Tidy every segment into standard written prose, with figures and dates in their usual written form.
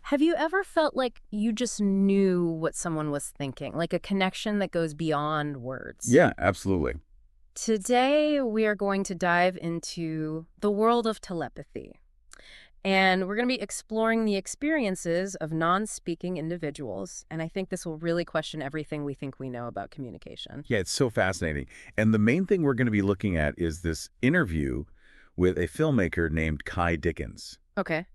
Have you ever felt like you just knew what someone was thinking, like a connection that goes beyond words? Yeah, absolutely. Today, we are going to dive into the world of telepathy. And we're going to be exploring the experiences of non-speaking individuals. And I think this will really question everything we think we know about communication. Yeah, it's so fascinating. And the main thing we're going to be looking at is this interview with a filmmaker named Ky Dickens. Okay.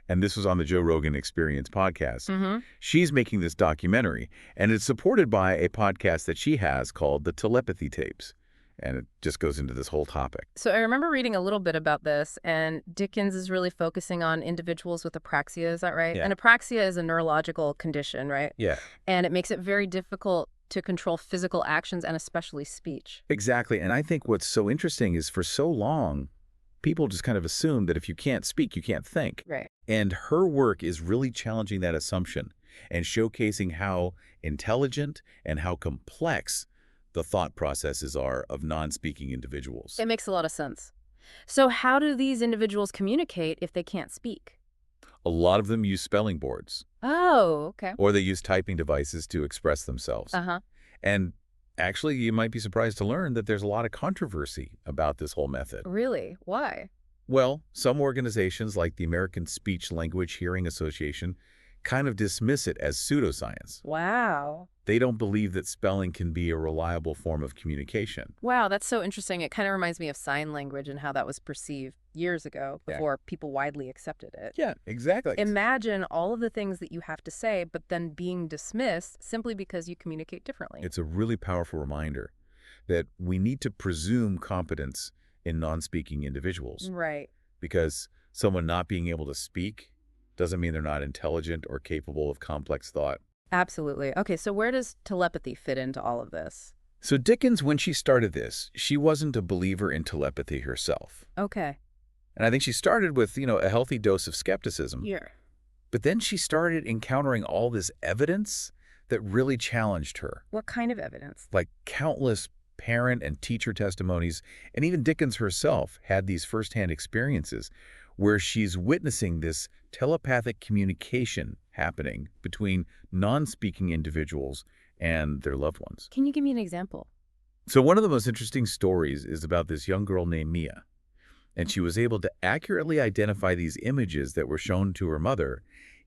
And this was on the Joe Rogan Experience podcast. Mm-hmm. She's making this documentary, and it's supported by a podcast that she has called The Telepathy Tapes. And it just goes into this whole topic. So I remember reading a little bit about this, and Dickens is really focusing on individuals with apraxia, is that right? Yeah. And apraxia is a neurological condition, right? Yeah. And it makes it very difficult to control physical actions and especially speech. Exactly. And I think what's so interesting is for so long, people just kind of assume that if you can't speak, you can't think. Right. And her work is really challenging that assumption and showcasing how intelligent and how complex the thought processes are of non-speaking individuals. It makes a lot of sense. So how do these individuals communicate if they can't speak? A lot of them use spelling boards, Oh, okay. or they use typing devices to express themselves. Uh-huh. And actually, you might be surprised to learn that there's a lot of controversy about this whole method. Really? Why? Well, some organizations like the American Speech Language Hearing Association kind of dismiss it as pseudoscience. Wow. They don't believe that spelling can be a reliable form of communication. Wow, that's so interesting. It kind of reminds me of sign language and how that was perceived years ago Yeah. before people widely accepted it. Yeah, exactly. Imagine all of the things that you have to say, but then being dismissed simply because you communicate differently. It's a really powerful reminder that we need to presume competence in non-speaking individuals, Right. because someone not being able to speak doesn't mean they're not intelligent or capable of complex thought. Absolutely. Okay, so where does telepathy fit into all of this? So Dickens, when she started this, she wasn't a believer in telepathy herself. Okay. And I think she started with, a healthy dose of skepticism. Yeah. But then she started encountering all this evidence that really challenged her, What kind of evidence? like countless parent and teacher testimonies, and even Dickens herself had these firsthand experiences where she's witnessing this telepathic communication happening between non-speaking individuals and their loved ones. Can you give me an example? So one of the most interesting stories is about this young girl named Mia, and she was able to accurately identify these images that were shown to her mother,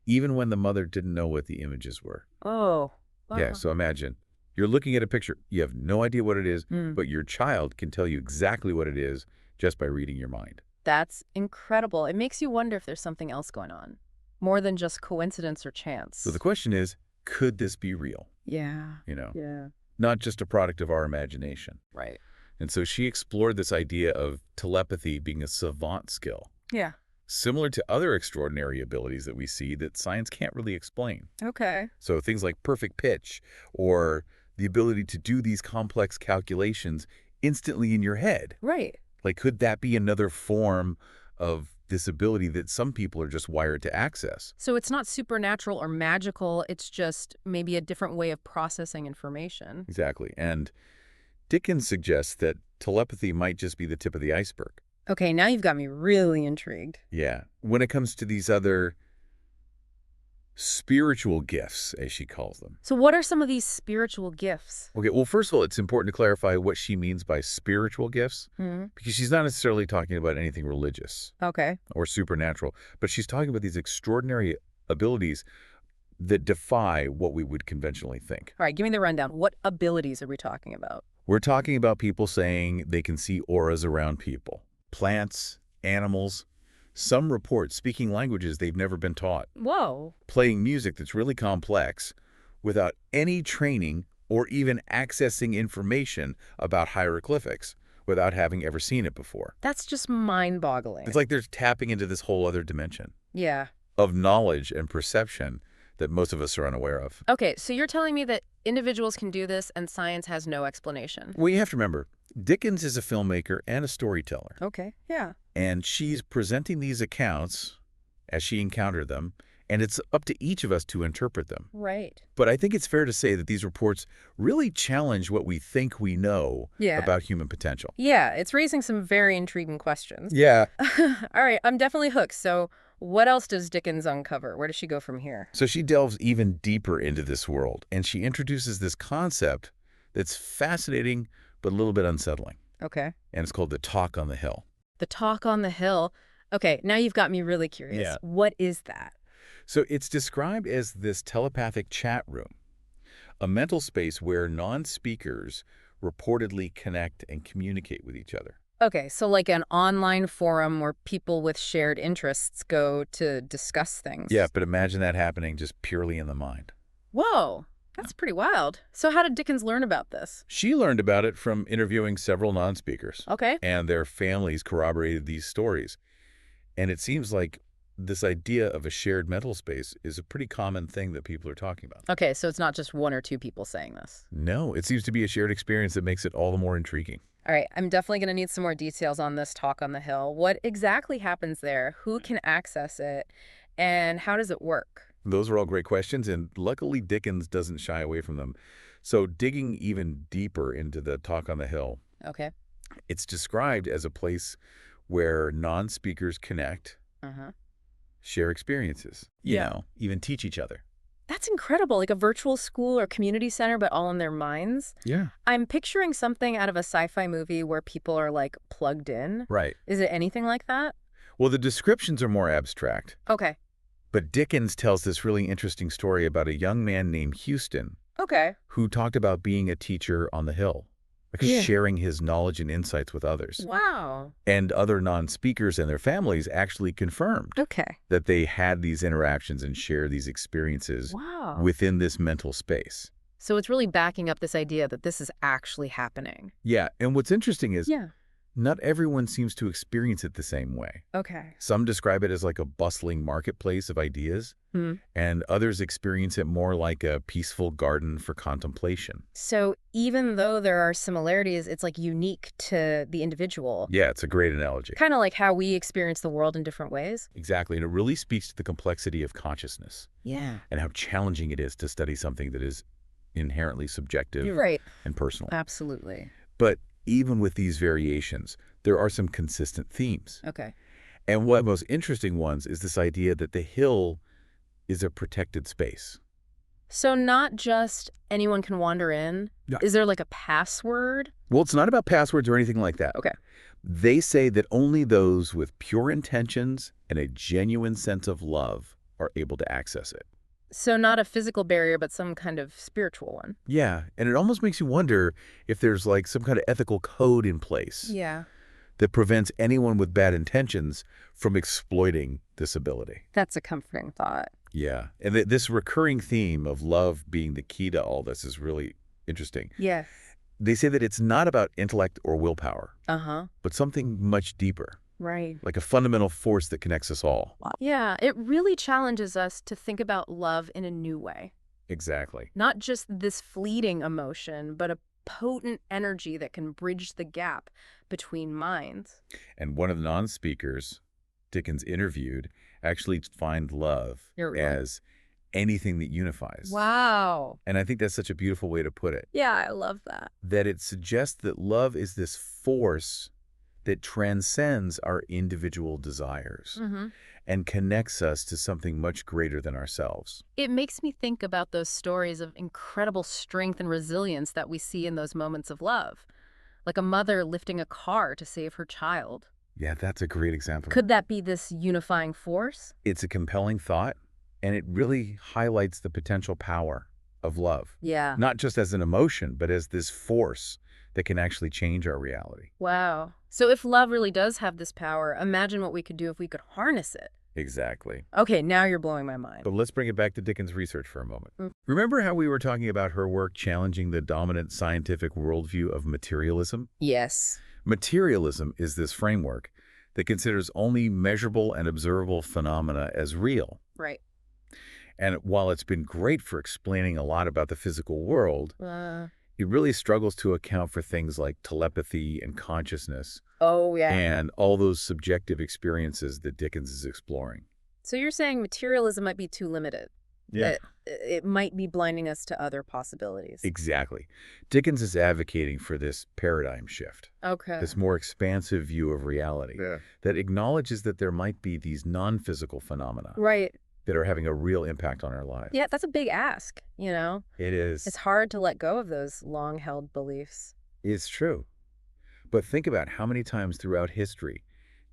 even when the mother didn't know what the images were. Oh. Yeah, so imagine, you're looking at a picture, you have no idea what it is, Mm. but your child can tell you exactly what it is just by reading your mind. That's incredible. It makes you wonder if there's something else going on, more than just coincidence or chance. So the question is, could this be real? Yeah. Yeah. Yeah. Not just a product of our imagination. Right. And so she explored this idea of telepathy being a savant skill, Yeah. similar to other extraordinary abilities that we see that science can't really explain. Okay. So things like perfect pitch or the ability to do these complex calculations instantly in your head. Right. Like, could that be another form of this ability that some people are just wired to access? So it's not supernatural or magical. It's just maybe a different way of processing information. Exactly. And Dickens suggests that telepathy might just be the tip of the iceberg. Okay, now you've got me really intrigued. Yeah. When it comes to these other spiritual gifts, as she calls them. So what are some of these spiritual gifts? Okay, well, first of all, it's important to clarify what she means by spiritual gifts, because she's not necessarily talking about anything religious Okay. or supernatural, but she's talking about these extraordinary abilities that defy what we would conventionally think. All right, give me the rundown. What abilities are we talking about? We're talking about people saying they can see auras around people, plants, animals. Some report speaking languages they've never been taught, Whoa. playing music that's really complex without any training or even accessing information about hieroglyphics without having ever seen it before. That's just mind-boggling. It's like they're tapping into this whole other dimension Yeah. of knowledge and perception that most of us are unaware of. Okay, so you're telling me that individuals can do this and science has no explanation. Well, you have to remember, Dickens is a filmmaker and a storyteller, Okay. Yeah. and she's presenting these accounts as she encountered them, and it's up to each of us to interpret them. Right. But I think it's fair to say that these reports really challenge what we think we know Yeah. about human potential. Yeah, it's raising some very intriguing questions. Yeah. All right, I'm definitely hooked. So What else does Dickens uncover? Where does she go from here? So she delves even deeper into this world, and she introduces this concept that's fascinating but a little bit unsettling. Okay. And it's called the talk on the hill. The talk on the hill. Okay, now you've got me really curious. Yeah. What is that? So it's described as this telepathic chat room, a mental space where non-speakers reportedly connect and communicate with each other. Okay, so like an online forum where people with shared interests go to discuss things. Yeah, but imagine that happening just purely in the mind. Whoa, that's pretty wild. So how did Dickens learn about this? She learned about it from interviewing several non-speakers, Okay. and their families corroborated these stories. And it seems like this idea of a shared mental space is a pretty common thing that people are talking about. Okay, so it's not just one or two people saying this. No, it seems to be a shared experience that makes it all the more intriguing. All right, I'm definitely going to need some more details on this talk on the hill. What exactly happens there? Who can access it? And how does it work? Those are all great questions, and luckily Dickens doesn't shy away from them. So digging even deeper into the talk on the hill, Okay. it's described as a place where non-speakers connect, Uh-huh. share experiences, Yeah. even teach each other. That's incredible, like a virtual school or community center, but all in their minds. Yeah. I'm picturing something out of a sci-fi movie where people are like plugged in. Right. Is it anything like that? Well, the descriptions are more abstract, Okay. but Dickens tells this really interesting story about a young man named Houston Okay. who talked about being a teacher on the hill, like Yeah. sharing his knowledge and insights with others. Wow. And other non-speakers and their families actually confirmed Okay. that they had these interactions and shared these experiences Wow. within this mental space. So it's really backing up this idea that this is actually happening. Yeah, and what's interesting is Yeah. not everyone seems to experience it the same way. Okay. Some describe it as like a bustling marketplace of ideas, Hmm. and others experience it more like a peaceful garden for contemplation. So even though there are similarities, it's like unique to the individual. Yeah, it's a great analogy. Kind of like how we experience the world in different ways. Exactly, and it really speaks to the complexity of consciousness Yeah. and how challenging it is to study something that is inherently subjective You're right. and personal. Absolutely. But even with these variations, there are some consistent themes. Okay. And one of the most interesting ones is this idea that the hill is a protected space. So not just anyone can wander in. Yeah. Is there like a password? Well, it's not about passwords or anything like that. Okay. They say that only those with pure intentions and a genuine sense of love are able to access it. So not a physical barrier, but some kind of spiritual one. Yeah, and it almost makes you wonder if there's like some kind of ethical code in place Yeah. that prevents anyone with bad intentions from exploiting this ability. That's a comforting thought. Yeah, and this recurring theme of love being the key to all this is really interesting. Yes. They say that it's not about intellect or willpower, Uh-huh. but something much deeper, Right. like a fundamental force that connects us all. Yeah, it really challenges us to think about love in a new way. Exactly. Not just this fleeting emotion, but a potent energy that can bridge the gap between minds. And one of the non-speakers Dickens interviewed actually defined love You're right. as anything that unifies. Wow. And I think that's such a beautiful way to put it, Yeah, I love that. that it suggests that love is this force that transcends our individual desires Mm-hmm. and connects us to something much greater than ourselves. It makes me think about those stories of incredible strength and resilience that we see in those moments of love. Like a mother lifting a car to save her child. Yeah, that's a great example. Could that be this unifying force? It's a compelling thought, and it really highlights the potential power of love, Yeah. not just as an emotion, but as this force that can actually change our reality. Wow. So if love really does have this power, imagine what we could do if we could harness it. Exactly. Okay, now you're blowing my mind. But let's bring it back to Dickens' research for a moment. Mm. Remember how we were talking about her work challenging the dominant scientific worldview of materialism? Yes. Materialism is this framework that considers only measurable and observable phenomena as real. Right. And while it's been great for explaining a lot about the physical world, it really struggles to account for things like telepathy and consciousness Oh, yeah. and all those subjective experiences that Dickens is exploring. So you're saying materialism might be too limited? Yeah. It might be blinding us to other possibilities. Exactly. Dickens is advocating for this paradigm shift, Okay. this more expansive view of reality Yeah. that acknowledges that there might be these non-physical phenomena Right. that are having a real impact on our lives. Yeah, that's a big ask, you know? It It's is. hard to let go of those long-held beliefs. It's true. But think about how many times throughout history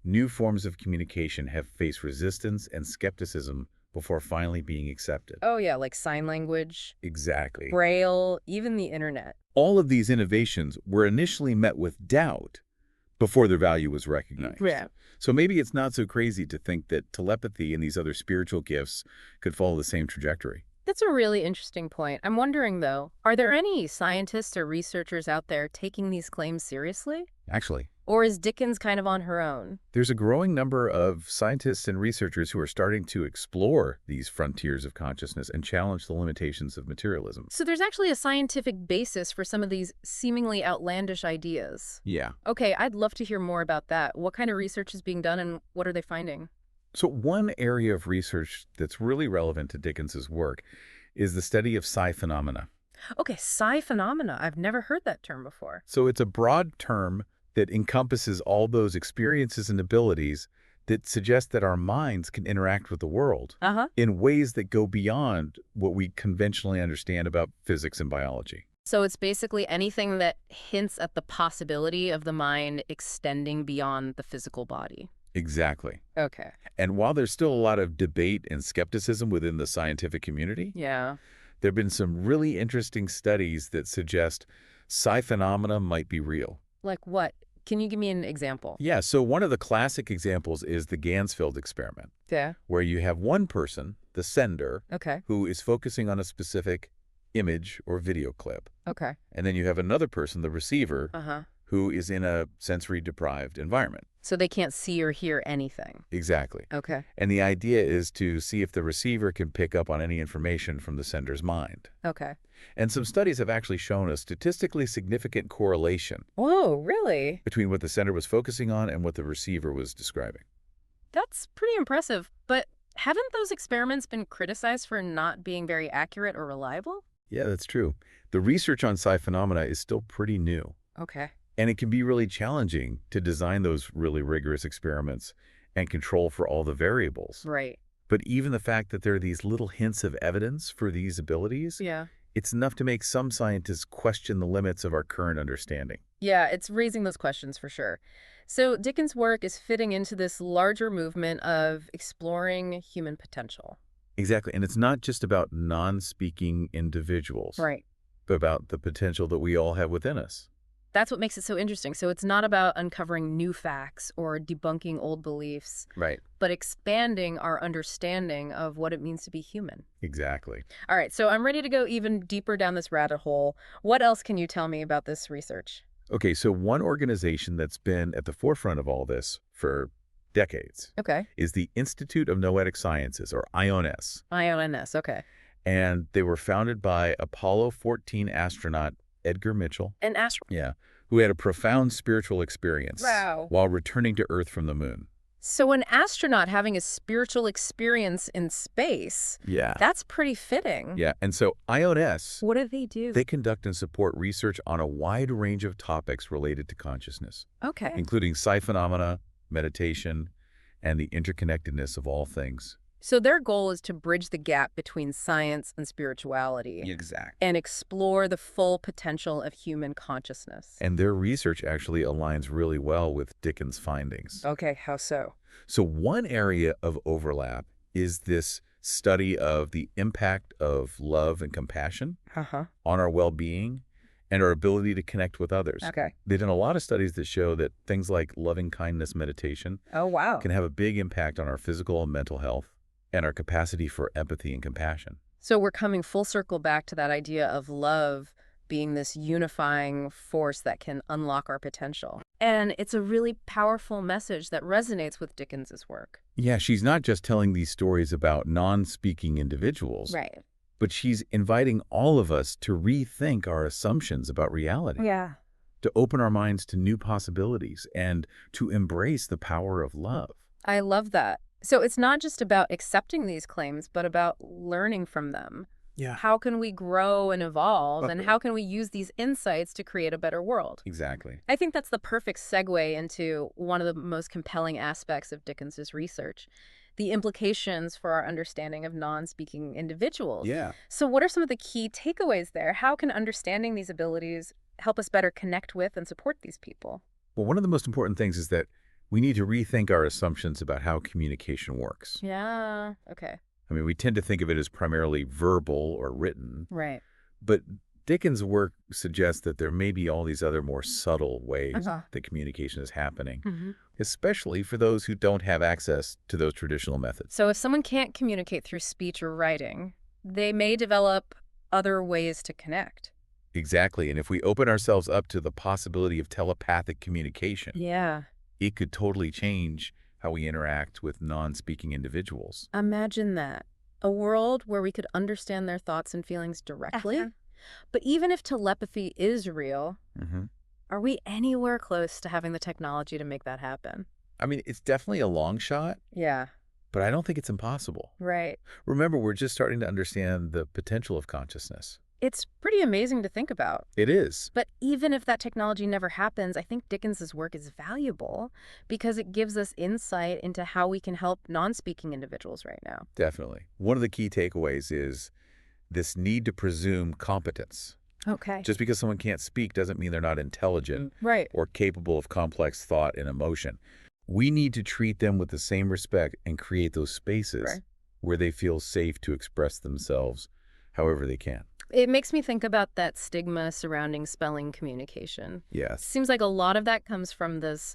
new forms of communication have faced resistance and skepticism before finally being accepted. Oh, yeah, like sign language, Exactly. Braille, even the internet. All of these innovations were initially met with doubt before their value was recognized. Yeah. So maybe it's not so crazy to think that telepathy and these other spiritual gifts could follow the same trajectory. That's a really interesting point. I'm wondering, though, are there any scientists or researchers out there taking these claims seriously? Actually, Or is Dickens kind of on her own? there's a growing number of scientists and researchers who are starting to explore these frontiers of consciousness and challenge the limitations of materialism. So there's actually a scientific basis for some of these seemingly outlandish ideas. Yeah. Okay, I'd love to hear more about that. What kind of research is being done and what are they finding? So one area of research that's really relevant to Dickens's work is the study of psi phenomena. Okay, psi phenomena. I've never heard that term before. So it's a broad term that encompasses all those experiences and abilities that suggest that our minds can interact with the world Uh-huh. in ways that go beyond what we conventionally understand about physics and biology. So it's basically anything that hints at the possibility of the mind extending beyond the physical body. Exactly. Okay. And while there's still a lot of debate and skepticism within the scientific community, Yeah. there have been some really interesting studies that suggest psi phenomena might be real. Like what? Can you give me an example? Yeah, so one of the classic examples is the Gansfield experiment, Yeah. where you have one person, the sender, Okay. who is focusing on a specific image or video clip. Okay. And then you have another person, the receiver, Uh-huh. who is in a sensory-deprived environment. So they can't see or hear anything. Exactly. Okay. And the idea is to see if the receiver can pick up on any information from the sender's mind. Okay. And some studies have actually shown a statistically significant correlation Whoa, really? between what the sender was focusing on and what the receiver was describing. That's pretty impressive. But haven't those experiments been criticized for not being very accurate or reliable? Yeah, that's true. The research on psi phenomena is still pretty new. Okay. And it can be really challenging to design those really rigorous experiments and control for all the variables. Right. But even the fact that there are these little hints of evidence for these abilities, Yeah. it's enough to make some scientists question the limits of our current understanding. Yeah, it's raising those questions for sure. So Dickens' work is fitting into this larger movement of exploring human potential. Exactly. And it's not just about non-speaking individuals, Right. but about the potential that we all have within us. That's what makes it so interesting. So it's not about uncovering new facts or debunking old beliefs, Right. but expanding our understanding of what it means to be human. Exactly. All right, so I'm ready to go even deeper down this rabbit hole. What else can you tell me about this research? Okay, so one organization that's been at the forefront of all this for decades Okay. is the Institute of Noetic Sciences, or IONS. IONS, okay. And they were founded by Apollo 14 astronaut Edgar Mitchell, An astro. yeah, who had a profound spiritual experience Wow. while returning to Earth from the moon. So an astronaut having a spiritual experience in space, Yeah. that's pretty fitting. Yeah, and so IONS, What do they do? they conduct and support research on a wide range of topics related to consciousness, Okay. including psi phenomena, meditation, and the interconnectedness of all things. So their goal is to bridge the gap between science and spirituality Exactly. and explore the full potential of human consciousness. And their research actually aligns really well with Dickens' findings. Okay, how so? So one area of overlap is this study of the impact of love and compassion Uh-huh. on our well-being and our ability to connect with others. Okay. They've done a lot of studies that show that things like loving kindness meditation Oh, wow. can have a big impact on our physical and mental health and our capacity for empathy and compassion. So we're coming full circle back to that idea of love being this unifying force that can unlock our potential. And it's a really powerful message that resonates with Dickens's work. Yeah, she's not just telling these stories about non-speaking individuals, Right. but she's inviting all of us to rethink our assumptions about reality, Yeah. to open our minds to new possibilities, and to embrace the power of love. I love that. So it's not just about accepting these claims, but about learning from them. Yeah. How can we grow and evolve, and how can we use these insights to create a better world? Exactly. I think that's the perfect segue into one of the most compelling aspects of Dickens's research, the implications for our understanding of non-speaking individuals. Yeah. So what are some of the key takeaways there? How can understanding these abilities help us better connect with and support these people? Well, one of the most important things is that we need to rethink our assumptions about how communication works. Yeah. Okay. I mean, we tend to think of it as primarily verbal or written, Right. but Dickens' work suggests that there may be all these other more subtle ways Uh-huh. that communication is happening, Hmm. especially for those who don't have access to those traditional methods. So if someone can't communicate through speech or writing, they may develop other ways to connect. Exactly. And if we open ourselves up to the possibility of telepathic communication, Yeah. it could totally change how we interact with non-speaking individuals. Imagine that. A world where we could understand their thoughts and feelings directly. But even if telepathy is real, Hmm. are we anywhere close to having the technology to make that happen? I mean, it's definitely a long shot, Yeah, but I don't think it's impossible. right. Remember, we're just starting to understand the potential of consciousness. It's pretty amazing to think about. It is. But even if that technology never happens, I think Dickens's work is valuable because it gives us insight into how we can help non-speaking individuals right now. Definitely. One of the key takeaways is this need to presume competence. Okay. Just because someone can't speak doesn't mean they're not intelligent Right. or capable of complex thought and emotion. We need to treat them with the same respect and create those spaces Right. where they feel safe to express themselves however they can. It makes me think about that stigma surrounding spelling communication. Yes, Seems like a lot of that comes from this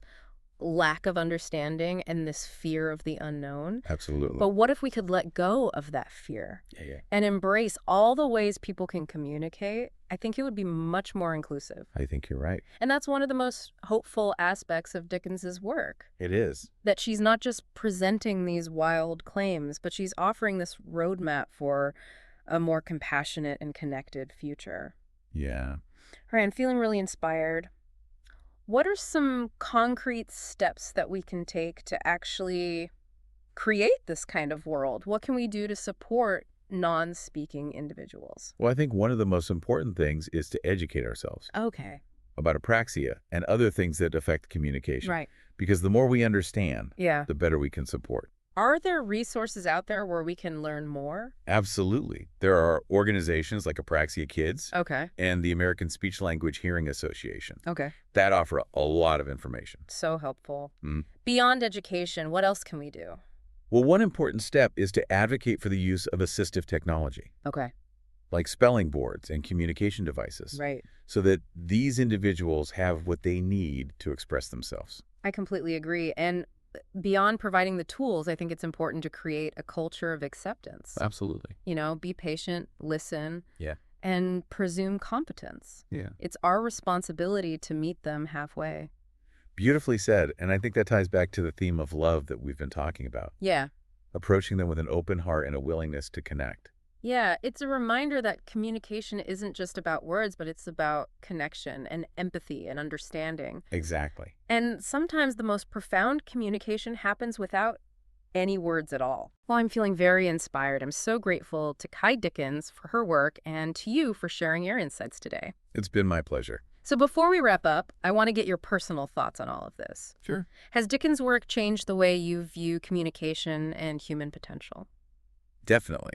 lack of understanding and this fear of the unknown. absolutely. But what if we could let go of that fear Yeah. and embrace all the ways people can communicate? I think it would be much more inclusive. I think you're right. And that's one of the most hopeful aspects of Dickens's work, It is. that she's not just presenting these wild claims, but she's offering this roadmap for a more compassionate and connected future. Yeah. All right, I'm feeling really inspired. What are some concrete steps that we can take to actually create this kind of world? What can we do to support non-speaking individuals? Well, I think one of the most important things is to educate ourselves Okay. about apraxia and other things that affect communication. Right. Because the more we understand, Yeah. the better we can support. Are there resources out there where we can learn more? Absolutely. There are organizations like Apraxia Kids Okay. and the American Speech Language Hearing Association Okay. that offer a lot of information. So helpful. Mm. Beyond education, what else can we do? Well, one important step is to advocate for the use of assistive technology, Okay. like spelling boards and communication devices, Right. so that these individuals have what they need to express themselves. I completely agree. And beyond providing the tools, I think it's important to create a culture of acceptance. Absolutely. Be patient, listen, Yeah. and presume competence. Yeah. It's our responsibility to meet them halfway. Beautifully said. And I think that ties back to the theme of love that we've been talking about, Yeah. approaching them with an open heart and a willingness to connect. Yeah, it's a reminder that communication isn't just about words, but it's about connection and empathy and understanding. Exactly. And sometimes the most profound communication happens without any words at all. Well, I'm feeling very inspired. I'm so grateful to Ky Dickens for her work and to you for sharing your insights today. It's been my pleasure. So before we wrap up, I want to get your personal thoughts on all of this. Sure. Has Dickens' work changed the way you view communication and human potential? Definitely.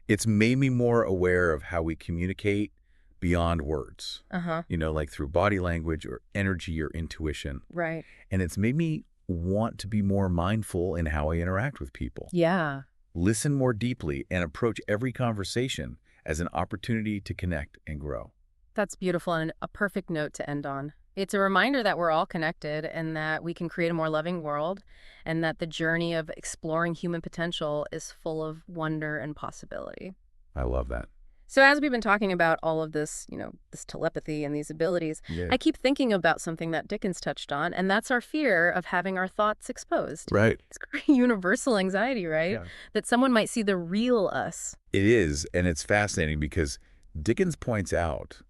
It's made me more aware of how we communicate beyond words, Uh-huh. like through body language or energy or intuition. Right. And it's made me want to be more mindful in how I interact with people, Yeah. listen more deeply, and approach every conversation as an opportunity to connect and grow. That's beautiful and a perfect note to end on. It's a reminder that we're all connected and that we can create a more loving world and that the journey of exploring human potential is full of wonder and possibility. I love that. So as we've been talking about all of this, this telepathy and these abilities, Yeah. I keep thinking about something that Dickens touched on, and that's our fear of having our thoughts exposed. Right. It's universal anxiety, right? Yeah. That someone might see the real us. It is, and it's fascinating because Dickens points out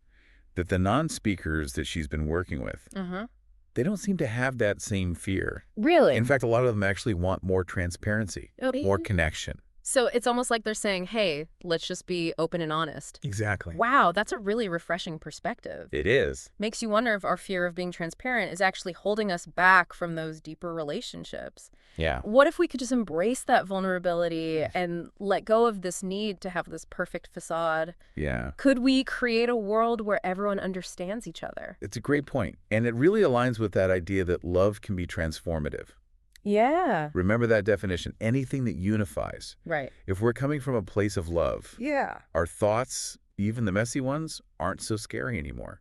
that the non-speakers that she's been working with, Uh-huh. they don't seem to have that same fear. Really? In fact, a lot of them actually want more transparency, more connection. So it's almost like they're saying, hey, let's just be open and honest. Exactly. Wow, that's a really refreshing perspective. It is. Makes you wonder if our fear of being transparent is actually holding us back from those deeper relationships. Yeah. What if we could just embrace that vulnerability and let go of this need to have this perfect facade? Yeah. Could we create a world where everyone understands each other? It's a great point. And it really aligns with that idea that love can be transformative. Yeah. Remember that definition, anything that unifies. Right. If we're coming from a place of love, Yeah. our thoughts, even the messy ones, aren't so scary anymore.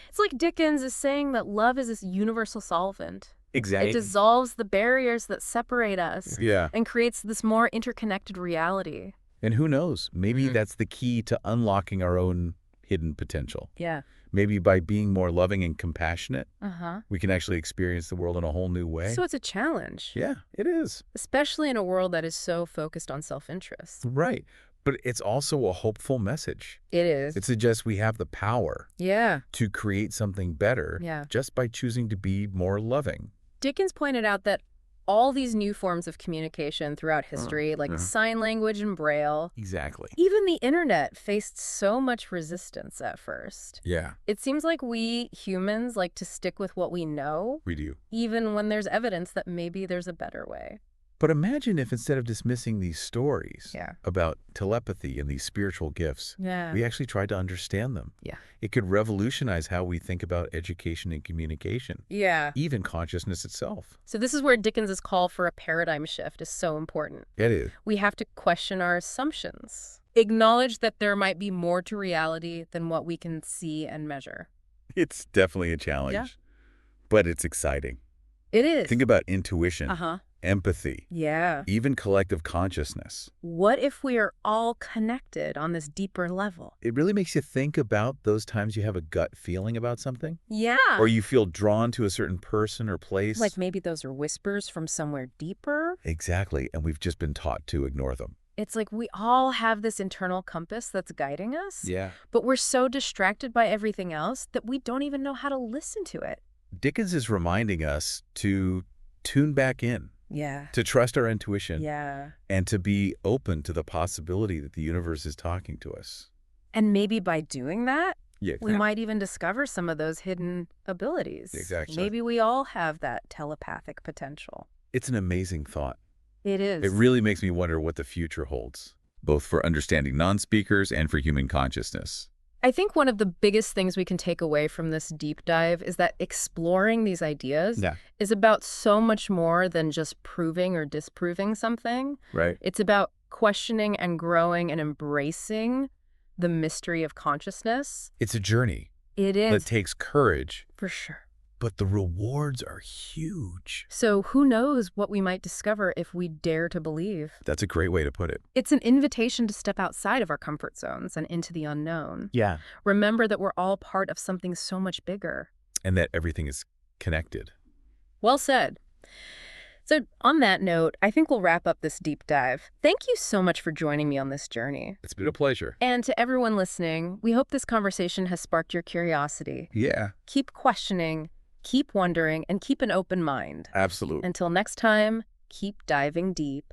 It's like Dickens is saying that love is this universal solvent. Exactly. It dissolves the barriers that separate us Yeah. and creates this more interconnected reality. And who knows, maybe that's the key to unlocking our own hidden potential. Yeah. Maybe by being more loving and compassionate, Uh-huh. we can actually experience the world in a whole new way. So it's a challenge, Yeah, it is. especially in a world that is so focused on self-interest. Right. But it's also a hopeful message. It is. It suggests we have the power Yeah. to create something better Yeah. just by choosing to be more loving. Dickens pointed out that all these new forms of communication throughout history, like sign language and Braille, Exactly. even the internet faced so much resistance at first. Yeah, It seems like we humans like to stick with what we know, we do. even when there's evidence that maybe there's a better way. But imagine if instead of dismissing these stories Yeah. about telepathy and these spiritual gifts, Yeah. we actually tried to understand them. Yeah. It could revolutionize how we think about education and communication, Yeah. even consciousness itself. So this is where Dickens's call for a paradigm shift is so important. It is. We have to question our assumptions. Acknowledge that there might be more to reality than what we can see and measure. It's definitely a challenge, but it's exciting. It is. Think about intuition, Uh-huh. empathy, Yeah. even collective consciousness. What if we are all connected on this deeper level? It really makes you think about those times you have a gut feeling about something, Yeah. or you feel drawn to a certain person or place. Like maybe those are whispers from somewhere deeper. Exactly, and we've just been taught to ignore them. It's like we all have this internal compass that's guiding us, Yeah. but we're so distracted by everything else that we don't even know how to listen to it. Dickens is reminding us to tune back in, Yeah. to trust our intuition, Yeah. and to be open to the possibility that the universe is talking to us. And maybe by doing that, Yeah, we might even discover some of those hidden abilities. Exactly. Maybe we all have that telepathic potential. It's an amazing thought. It is. It really makes me wonder what the future holds, both for understanding non-speakers and for human consciousness. I think one of the biggest things we can take away from this deep dive is that exploring these ideas is about so much more than just proving or disproving something. Right. It's about questioning and growing and embracing the mystery of consciousness. It's a journey It that is, takes courage, for sure. but the rewards are huge. So who knows what we might discover if we dare to believe. That's a great way to put it. It's an invitation to step outside of our comfort zones and into the unknown. Yeah. Remember that we're all part of something so much bigger. And that everything is connected. Well said. So on that note, I think we'll wrap up this deep dive. Thank you so much for joining me on this journey. It's been a pleasure. And to everyone listening, we hope this conversation has sparked your curiosity. Yeah, Keep questioning, keep wondering, and keep an open mind. absolutely. Until next time, keep diving deep.